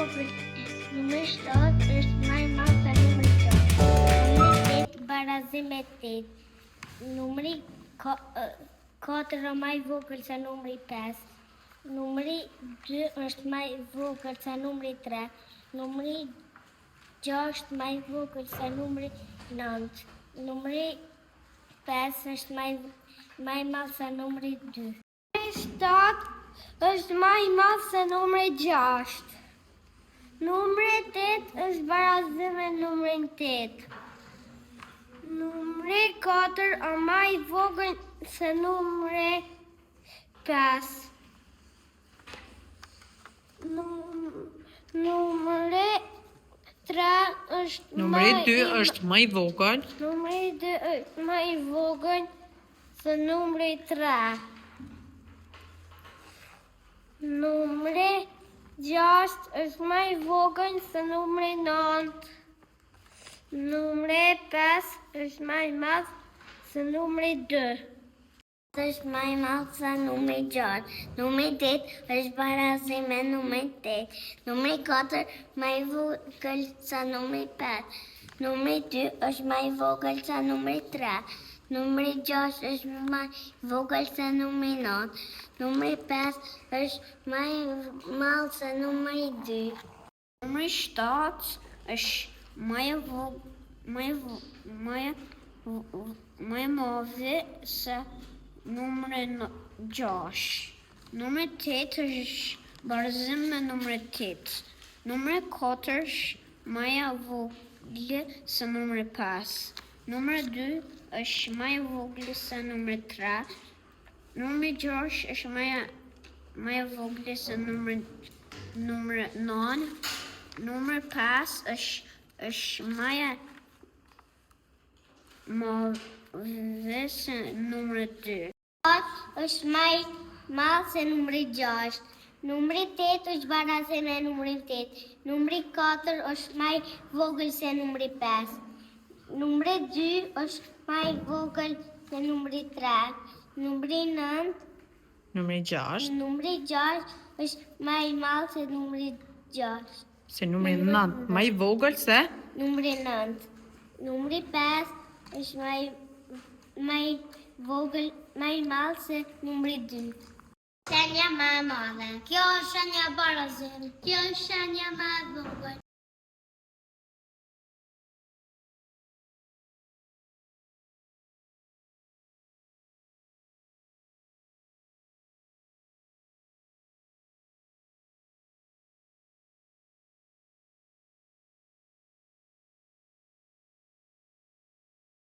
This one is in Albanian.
vogël numri 7 është më i madh se numri 6. Numri 8 barazim me 8. Numri 4 më i vogël se numri 5. Numri 2 është më i vogël se numri 3. Numri 6 më i vogël se numri 9. Numri 5 është më i madh se numri 2. Numri 7 është më i madh se numri 6. Numri 8 është barazim me numrin 8. Numri 4 është më i vogël se numri 5. Numri 3 është Numri 2 është më i vogël. Numri 2 është më i vogël se numri 3. Numri 6 është më i vogël se numri 9. Numri 5 është më i madh se numri 2. Është më i madh se numri 6. Numri 8 është barazim me numrin 8. Numri 4 më i vogël se numri 5. Numri 2 është më i vogël se numri 3. Numri 6 është më i vogël se numri 9. Numri 5 është më i madh se numri 2. Numri 7 është më i madh se numri 6. Numri 8 është barazim me numri 8. Numri 4 është më i vogël se numri 5. Numri 2 është më i vogël se numri 3. Numri 6 është më i vogël se numri 9. Numri 5 është më i madh se numri 2. Është më i madh se numri 6. Numri 8 është barazim me numrin 8. Numri 4 është më i vogël se numri 5. Numri 2 është më i vogël se numri 3. Numri 9. Numri 6. Numri 6 është më i madh se numri 6. Se numri 9 më i vogël se Numri 9. Numri 5 është më i vogël, më i madh se numri 2. Shenja më e madhe. Kjo është shenja barazim. Kjo është shenja më e vogël.